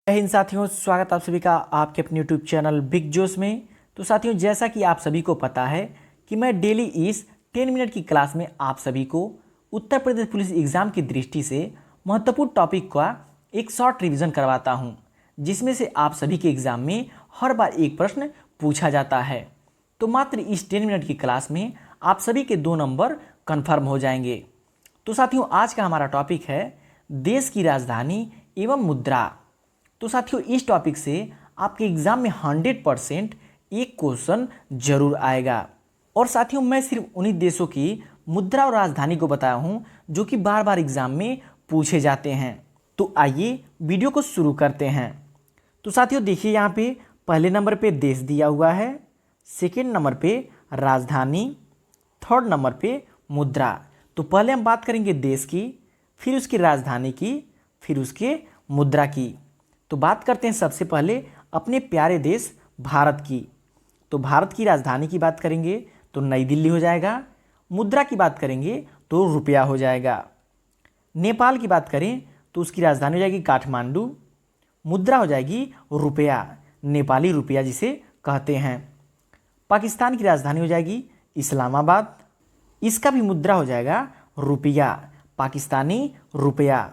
जय हिंद साथियों, स्वागत आप सभी का आपके अपने यूट्यूब चैनल बिग जोश में। तो साथियों, जैसा कि आप सभी को पता है कि मैं डेली इस 10 मिनट की क्लास में आप सभी को उत्तर प्रदेश पुलिस एग्जाम की दृष्टि से महत्वपूर्ण टॉपिक का एक शॉर्ट रिवीजन करवाता हूं, जिसमें से आप सभी के एग्जाम में हर बार एक प्रश्न पूछा जाता है। तो मात्र इस 10 मिनट की क्लास में आप सभी के 2 नंबर कन्फर्म हो जाएंगे। तो साथियों, आज का हमारा टॉपिक है देश की राजधानी एवं मुद्रा। तो साथियों, इस टॉपिक से आपके एग्जाम में 100% एक क्वेश्चन जरूर आएगा। और साथियों, मैं सिर्फ उन्हीं देशों की मुद्रा और राजधानी को बताया हूं जो कि बार बार एग्जाम में पूछे जाते हैं। तो आइए वीडियो को शुरू करते हैं। तो साथियों देखिए, यहाँ पे पहले नंबर पे देश दिया हुआ है, सेकेंड नंबर पे राजधानी, थर्ड नंबर पे मुद्रा। तो पहले हम बात करेंगे देश की, फिर उसकी राजधानी की, फिर उसके मुद्रा की। तो बात करते हैं सबसे पहले अपने प्यारे देश भारत की। तो भारत की राजधानी की बात करेंगे तो नई दिल्ली हो जाएगा। मुद्रा की बात करेंगे तो रुपया हो जाएगा। नेपाल की बात करें तो उसकी राजधानी हो जाएगी काठमांडू, मुद्रा हो जाएगी रुपया, नेपाली रुपया जिसे कहते हैं। पाकिस्तान की राजधानी हो जाएगी इस्लामाबाद, इसका भी मुद्रा हो जाएगा रुपया, पाकिस्तानी रुपया।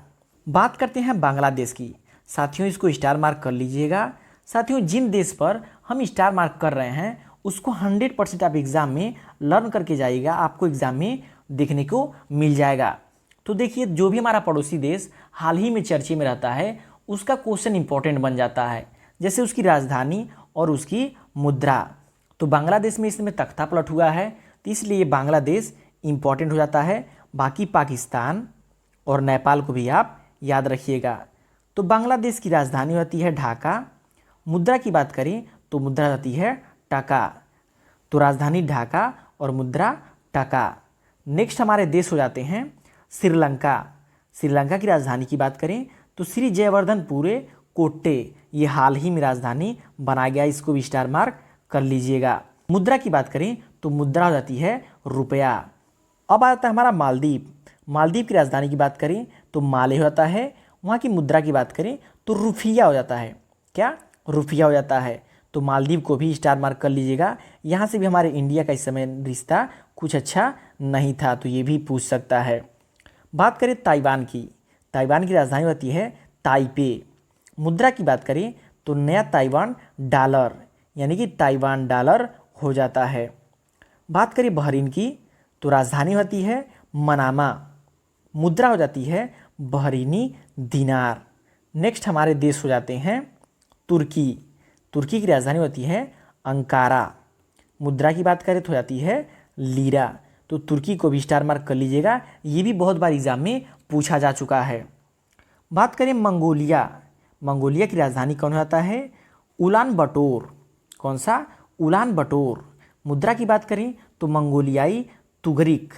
बात करते हैं बांग्लादेश की। साथियों, इसको स्टार मार्क कर लीजिएगा। साथियों, जिन देश पर हम स्टार मार्क कर रहे हैं उसको 100% आप एग्जाम में लर्न करके जाइएगा, आपको एग्जाम में देखने को मिल जाएगा। तो देखिए, जो भी हमारा पड़ोसी देश हाल ही में चर्चे में रहता है उसका क्वेश्चन इंपॉर्टेंट बन जाता है, जैसे उसकी राजधानी और उसकी मुद्रा। तो बांग्लादेश में इस समय तख्ता पलट हुआ है, तो इसलिए बांग्लादेश इंपॉर्टेंट हो जाता है। बाकी पाकिस्तान और नेपाल को भी आप याद रखिएगा। तो बांग्लादेश की राजधानी होती है ढाका, मुद्रा की बात करें तो मुद्रा होती है टका। तो राजधानी ढाका और मुद्रा टका। नेक्स्ट हमारे देश हो जाते हैं श्रीलंका। श्रीलंका की राजधानी की बात करें तो श्री जयवर्धनपुरे कोट्टे, ये हाल ही में राजधानी बनाया गया, इसको भी स्टार मार्क कर लीजिएगा। मुद्रा की बात करें तो मुद्रा हो जाती है रुपया। अब आता है हमारा मालदीव। मालदीव की राजधानी की बात करें तो माले होता है, वहाँ की मुद्रा की बात करें तो रुपया हो जाता है। क्या? रुपया हो जाता है। तो मालदीव को भी स्टार मार्क कर लीजिएगा। यहाँ से भी हमारे इंडिया का इस समय रिश्ता कुछ अच्छा नहीं था, तो ये भी पूछ सकता है। बात करें ताइवान की। ताइवान की राजधानी होती है ताइपे। मुद्रा की बात करें तो नया ताइवान डॉलर, यानी कि ताइवान डॉलर हो जाता है। बात करें बहरीन की तो राजधानी होती है मनामा, मुद्रा हो जाती है बहरीनी दिनार। नेक्स्ट हमारे देश हो जाते हैं तुर्की। तुर्की की राजधानी होती है अंकारा, मुद्रा की बात करें तो हो जाती है लीरा। तो तुर्की को भी स्टार मार्क कर लीजिएगा, ये भी बहुत बार एग्जाम में पूछा जा चुका है। बात करें मंगोलिया। मंगोलिया की राजधानी कौन हो जाता है? उलान बटोर। कौन सा? उलान बटोर। मुद्रा की बात करें तो मंगोलियाई तुगरिक,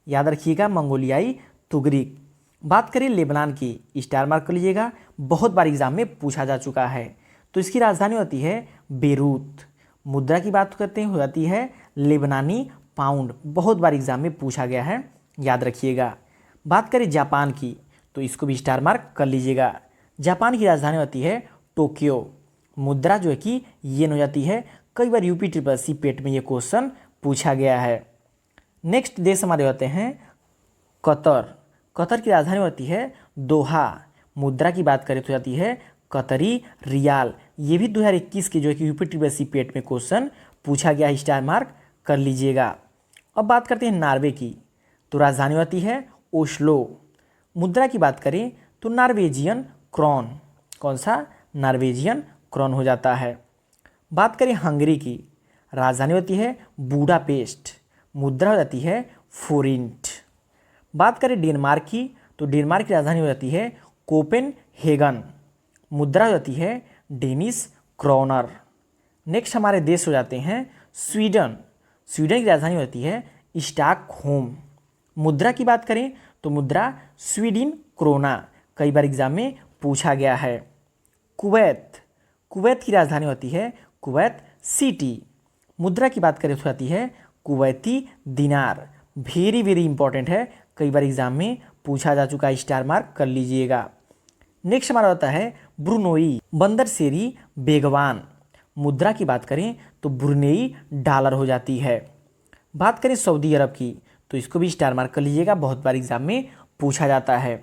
याद रखिएगा मंगोलियाई तुगरिक। बात करें लेबनान की, स्टार मार्क कर लीजिएगा, बहुत बार एग्जाम में पूछा जा चुका है। तो इसकी राजधानी होती है बेरूत। मुद्रा की बात करते हैं हो जाती है लेबनानी पाउंड, बहुत बार एग्जाम में पूछा गया है, याद रखिएगा। बात करें जापान की तो इसको भी स्टार मार्क कर लीजिएगा। जापान की राजधानी होती है टोक्यो, मुद्रा जो है कि येन हो जाती है। कई बार यूपी ट्रिपल सी पेट में ये क्वेश्चन पूछा गया है। नेक्स्ट देश हमारे होते हैं कतर। कतर की राजधानी होती है दोहा, मुद्रा की बात करें तो जाती है कतरी रियाल। ये भी 2021 के जो है कि यूपी ट्रिपल सी पेट में क्वेश्चन पूछा गया है, स्टार मार्क कर लीजिएगा। अब बात करते हैं नॉर्वे की। तो राजधानी होती है ओस्लो, मुद्रा की बात करें तो नॉर्वेजियन क्रॉन। कौन सा? नॉर्वेजियन क्रॉन हो जाता है। बात करें हंगरी की, राजधानी होती है बुडापेस्ट, मुद्रा हो जाती है फोरिंट। बात करें डेनमार्क की तो डेनमार्क की राजधानी हो जाती है कोपेनहेगन, मुद्रा हो जाती है डेनिश क्रोनर। नेक्स्ट हमारे देश हो जाते हैं स्वीडन। स्वीडन की राजधानी होती है स्टॉकहोम, मुद्रा की बात करें तो मुद्रा स्वीडिन क्रोना, कई बार एग्जाम में पूछा गया है। कुवैत। कुवैत की राजधानी होती है कुवैत सिटी, मुद्रा की बात करें तो आती है कुवैती दिनार। वेरी वेरी इंपॉर्टेंट है, कई बार एग्जाम में पूछा जा चुका है, स्टार मार्क कर लीजिएगा। नेक्स्ट हमारा होता है ब्रुनोई, बंदर शेरी बेगवान। मुद्रा की बात करें तो ब्रुनेई डॉलर हो जाती है। बात करें सऊदी अरब की तो इसको भी स्टार मार्क कर लीजिएगा, बहुत बार एग्जाम में पूछा जाता है।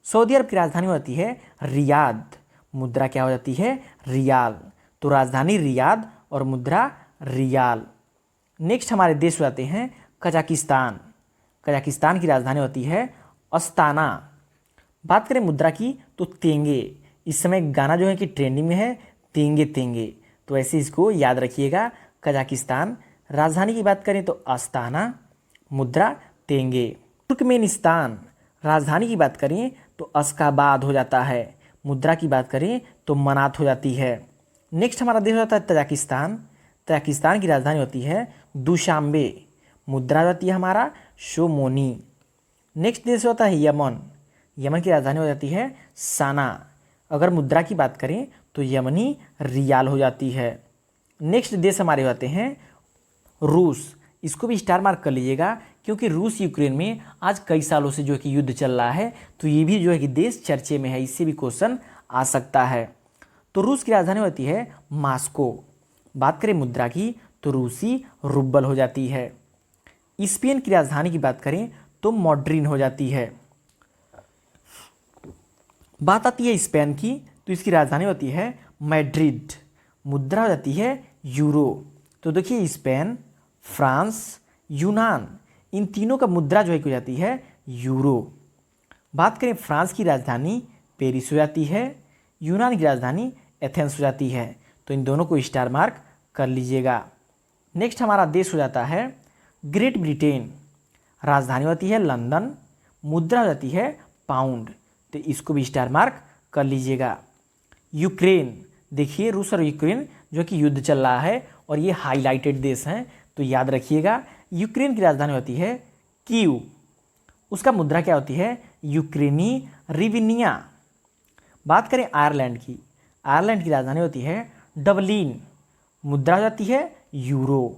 सऊदी अरब की राजधानी होती है रियाद, मुद्रा क्या हो जाती है रियाल। तो राजधानी रियाद और मुद्रा रियाल। नेक्स्ट हमारे देश हो जाते हैं कजाकिस्तान, कजाकिस्तान की राजधानी होती है अस्ताना। बात करें मुद्रा की तो तेंगे, इस समय गाना जो है कि ट्रेंडिंग में है तेंगे तेंगे, तो ऐसे इसको याद रखिएगा कजाकिस्तान। राजधानी की बात करें तो अस्ताना, मुद्रा तेंगे। तुर्कमेनिस्तान, राजधानी की बात करें तो अश्काबाद हो जाता है, मुद्रा की बात करें तो मनात हो जाती है। नेक्स्ट हमारा देश होता है तजाकिस्तान, तजाकिस्तान की राजधानी होती है दुशांबे, मुद्रा हो जाती है हमारा शोमोनी। नेक्स्ट देश होता है यमन, यमन की राजधानी हो जाती है साना, अगर मुद्रा की बात करें तो यमनी रियाल हो जाती है। नेक्स्ट देश हमारे होते हैं रूस, इसको भी स्टार मार्क कर लीजिएगा क्योंकि रूस यूक्रेन में आज कई सालों से जो है कि युद्ध चल रहा है, तो ये भी जो है कि देश चर्चे में है, इससे भी क्वेश्चन आ सकता है। तो रूस की राजधानी होती है मास्को। बात करें मुद्रा की तो रूसी रुबल हो जाती है। स्पेन की राजधानी की बात करें तो मॉड्रिन हो जाती है। बात आती है स्पेन की तो इसकी राजधानी होती है मैड्रिड, मुद्रा हो जाती है यूरो। तो देखिए स्पेन, फ्रांस, यूनान, इन तीनों का मुद्रा जो है हो जाती है यूरो। बात करें फ्रांस की राजधानी पेरिस हो जाती है, यूनान की राजधानी एथेंस हो जाती है, तो इन दोनों को स्टार मार्क कर लीजिएगा। नेक्स्ट हमारा देश हो जाता है ग्रेट ब्रिटेन, राजधानी होती है लंदन, मुद्रा हो जाती है पाउंड, तो इसको भी स्टार मार्क कर लीजिएगा। यूक्रेन, देखिए रूस और यूक्रेन जो कि युद्ध चल रहा है और ये हाईलाइटेड देश हैं, तो याद रखिएगा यूक्रेन की राजधानी होती है कीव, उसका मुद्रा क्या होती है यूक्रेनी रिविनिया। बात करें आयरलैंड की, आयरलैंड की राजधानी होती है डबलिन, मुद्रा हो जाती है यूरो।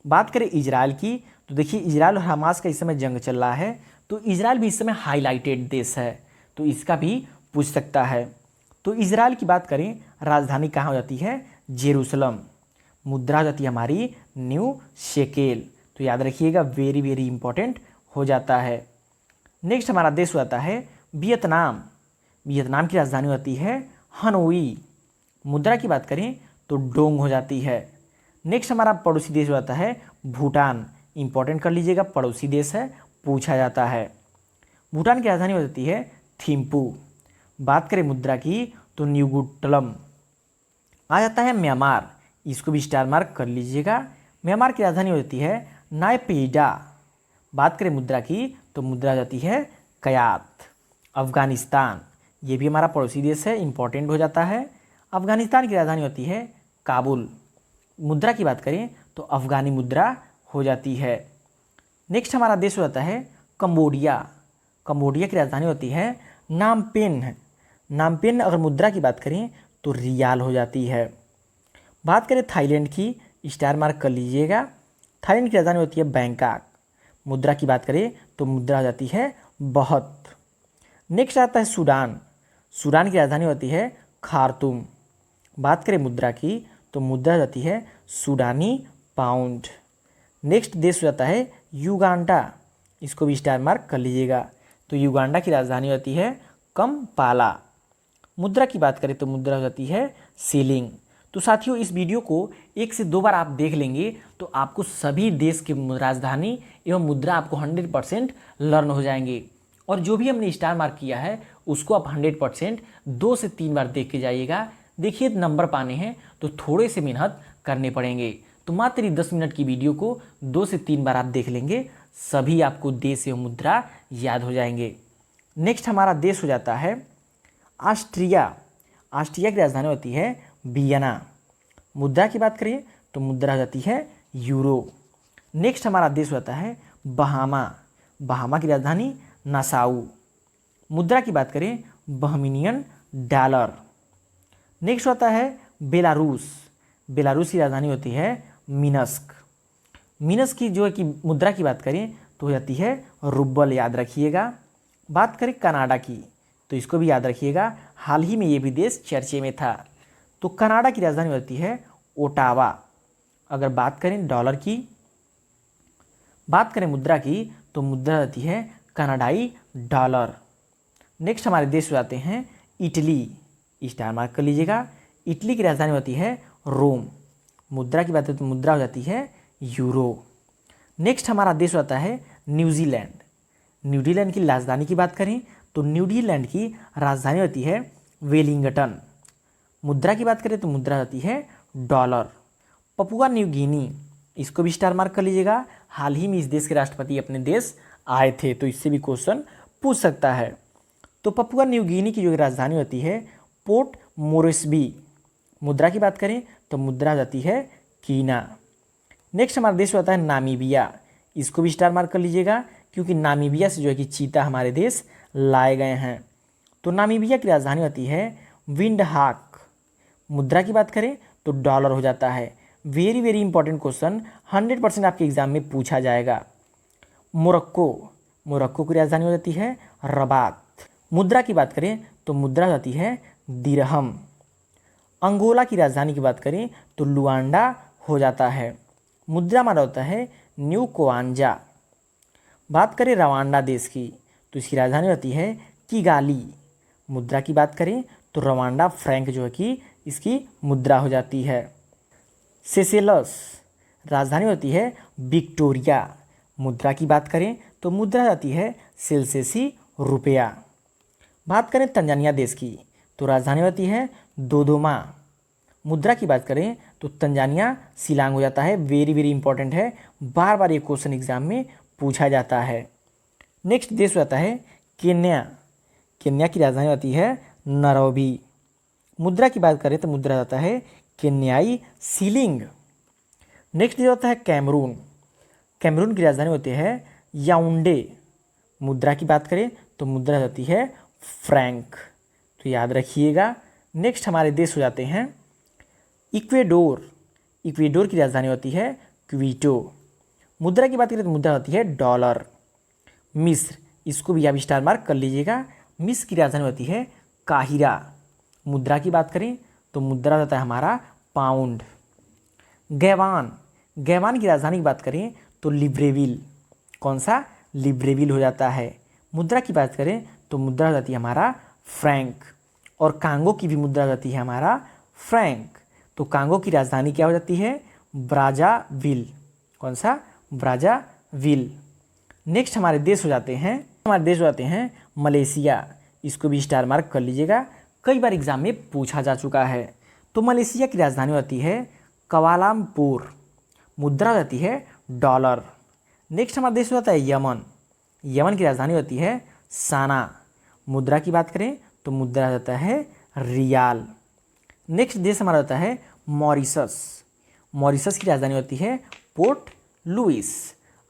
बात करें इजराइल की तो देखिए इजराइल और हमास का इस समय जंग चल रहा है, तो इजराइल भी इस समय हाईलाइटेड देश है, तो इसका भी पूछ सकता है। तो इजराइल की बात करें राजधानी कहाँ हो जाती है जेरूसलम, मुद्रा हो जाती है हमारी न्यू शेकेल, तो याद रखिएगा वेरी वेरी इंपॉर्टेंट हो जाता है। नेक्स्ट हमारा देश हो जाता है वियतनाम, वियतनाम की राजधानी होती है हनोई, मुद्रा की बात करें तो डोंग हो जाती है। नेक्स्ट हमारा पड़ोसी देश हो जाता है भूटान, इंपॉर्टेंट कर लीजिएगा पड़ोसी देश है, पूछा जाता है। भूटान की राजधानी हो जाती है थिम्पू। बात करें मुद्रा की तो न्यूगुटलम। आ जाता है म्यांमार, इसको भी स्टार मार्क कर लीजिएगा। म्यांमार की राजधानी हो जाती है नायपीडा। बात करें मुद्रा की तो मुद्रा हो जाती है कयात। अफगानिस्तान, ये भी हमारा पड़ोसी देश है, इंपॉर्टेंट हो जाता है। अफगानिस्तान की राजधानी होती है काबुल, मुद्रा की बात करें तो अफगानी मुद्रा हो जाती है। नेक्स्ट हमारा देश हो जाता है कंबोडिया, कंबोडिया की राजधानी होती है नामपेन, नामपेन अगर मुद्रा की बात करें तो रियाल हो जाती है। बात करें थाईलैंड की, स्टार मार्क कर लीजिएगा, थाईलैंड की राजधानी होती है बैंकॉक, मुद्रा की बात करें तो मुद्रा हो जाती है बहुत। नेक्स्ट आता है सूडान, सूडान की राजधानी होती है खार्तूम। बात करें मुद्रा की तो मुद्रा हो जाती है सूडानी पाउंड। नेक्स्ट देश हो जाता है युगांडा, इसको भी स्टार मार्क कर लीजिएगा, तो युगांडा की राजधानी होती है कंपाला। मुद्रा की बात करें तो मुद्रा हो जाती है सीलिंग। तो साथियों इस वीडियो को 1 से 2 बार आप देख लेंगे तो आपको सभी देश की राजधानी एवं मुद्रा आपको 100% लर्न हो जाएंगे, और जो भी हमने स्टार मार्क किया है उसको आप 100% 2 से 3 बार देख के जाइएगा। देखिए नंबर पाने हैं तो थोड़े से मेहनत करने पड़ेंगे, तो मात्र 10 मिनट की वीडियो को 2 से 3 बार आप देख लेंगे, सभी आपको देश एवं मुद्रा याद हो जाएंगे। नेक्स्ट हमारा देश हो जाता है ऑस्ट्रिया, ऑस्ट्रिया की राजधानी होती है वियना, मुद्रा की बात करें तो मुद्रा हो जाती है यूरो। नेक्स्ट हमारा देश होता है बहामा, बहामा की राजधानी नासाउ, मुद्रा की बात करें बहमीनियन डॉलर। नेक्स्ट होता है बेलारूस, बेलारूस की राजधानी होती है मिनस्क, मिनस्क की जो है कि मुद्रा की बात करें तो हो जाती है रुबल, याद रखिएगा। बात करें कनाडा की, तो इसको भी याद रखिएगा, हाल ही में ये भी देश चर्चे में था। तो कनाडा की राजधानी होती है ओटावा। अगर बात करें डॉलर की, बात करें मुद्रा की, तो मुद्रा होती है कनाडाई डॉलर। नेक्स्ट हमारे देश हो जाते हैं इटली, स्टार मार्क कर लीजिएगा। इटली की राजधानी होती है रोम। मुद्रा की बात करें तो मुद्रा हो जाती है यूरो। नेक्स्ट हमारा देश होता है न्यूजीलैंड। न्यूजीलैंड की राजधानी की बात करें तो न्यूजीलैंड की राजधानी होती है वेलिंगटन। मुद्रा की बात करें तो मुद्रा होती है डॉलर। पपुआ न्यू गिनी, इसको भी स्टार मार्क कर लीजिएगा। हाल ही में इस देश के राष्ट्रपति अपने देश आए थे, तो इससे भी क्वेश्चन पूछ सकता है। तो पपुआ न्यू गिनी की जो राजधानी होती है पोर्ट मोरेस्बी। मुद्रा की बात करें तो मुद्रा जाती है कीना। नेक्स्ट हमारा देश होता है नामीबिया। इसको भी स्टार मार्क कर लीजिएगा, क्योंकि नामीबिया से जो है कि चीता हमारे देश लाए गए हैं। तो नामीबिया की राजधानी होती है विंडहाक। मुद्रा की बात करें तो डॉलर हो जाता है। वेरी वेरी इंपॉर्टेंट क्वेश्चन, 100% आपके एग्जाम में पूछा जाएगा। मोरक्को, मोरक्को की राजधानी हो जाती है रबात। मुद्रा की बात करें तो मुद्रा हो जाती है दिरहम। अंगोला की राजधानी की बात करें तो लुआंडा हो जाता है। मुद्रा हमारा होता है न्यू कोआंजा। बात करें रवांडा देश की, तो इसकी राजधानी होती है किगाली। मुद्रा की बात करें तो रवांडा फ्रैंक जो है कि इसकी मुद्रा हो जाती है। सेशेल्स, राजधानी होती है विक्टोरिया। मुद्रा की बात करें तो मुद्रा जाती है सेल्सियसी रुपया। बात करें तंजानिया देश की, तो राजधानी होती है दोदोमा। मुद्रा की बात करें तो तंजानिया शिलांग हो जाता है। वेरी वेरी इंपॉर्टेंट है, बार बार ये क्वेश्चन एग्जाम में पूछा जाता है। नेक्स्ट देश होता है केन्या। केन्या की राजधानी होती है नैरोबी। मुद्रा की बात करें तो मुद्रा होता है केन्याई शिलिंग। नेक्स्ट देश होता है कैमरून। कैमरून की राजधानी होती है याउंडे। मुद्रा की बात करें तो मुद्रा होती है फ्रैंक, तो याद रखिएगा। नेक्स्ट हमारे देश हो जाते हैं इक्वेडोर। इक्वेडोर की राजधानी होती है क्वीटो। मुद्रा की बात करें तो मुद्रा होती है डॉलर। मिस्र, इसको भी आप स्टार मार्क कर लीजिएगा। मिस्र की राजधानी होती है काहिरा। मुद्रा की बात करें तो मुद्रा होता है हमारा पाउंड। गैवान, गैवान की राजधानी की बात करें तो लिब्रेविल। कौन सा? लिब्रेविल हो जाता है। मुद्रा की बात करें तो मुद्रा हो जाती है हमारा फ्रैंक। और कांगो की भी मुद्रा हो जाती है हमारा फ्रैंक। तो कांगो की राजधानी क्या हो जाती है? ब्राज़ाविल। कौन सा? ब्राज़ाविल। नेक्स्ट हमारे देश हो जाते हैं मलेशिया। इसको भी स्टार मार्क कर लीजिएगा, कई बार एग्जाम में पूछा जा चुका है। तो मलेशिया की राजधानी होती है कवालालंपुर। मुद्रा हो जाती है डॉलर। नेक्स्ट हमारा देश होता है यमन। यमन की राजधानी होती है साना। मुद्रा की बात करें तो मुद्रा होता है रियाल। नेक्स्ट देश हमारा होता है मॉरिशस। मॉरिशस की राजधानी होती है पोर्ट लुइस।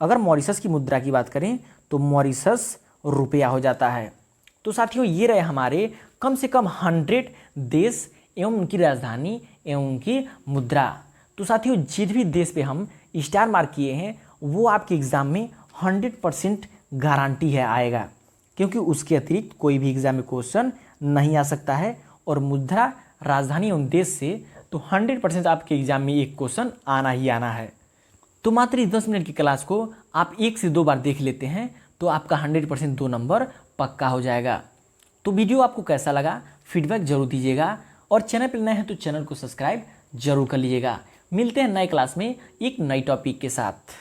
अगर मॉरिशस की मुद्रा की बात करें तो मॉरिशस रुपया हो जाता है। तो साथियों, ये रहे हमारे कम से कम 100 देश एवं उनकी राजधानी एवं उनकी मुद्रा। तो साथियों, जिस भी देश पे हम स्टार मार्क किए हैं वो आपके एग्ज़ाम में 100% गारंटी है आएगा, क्योंकि उसके अतिरिक्त कोई भी एग्जाम में क्वेश्चन नहीं आ सकता है। और मुद्रा, राजधानी एवं देश से तो 100% आपके एग्जाम में एक क्वेश्चन आना ही आना है। तो मात्र इस 10 मिनट की क्लास को आप 1 से 2 बार देख लेते हैं तो आपका 100% 2 नंबर पक्का हो जाएगा। तो वीडियो आपको कैसा लगा फीडबैक जरूर दीजिएगा, और चैनल पर नए हैं तो चैनल को सब्सक्राइब जरूर कर लीजिएगा। मिलते हैं नए क्लास में एक नई टॉपिक के साथ।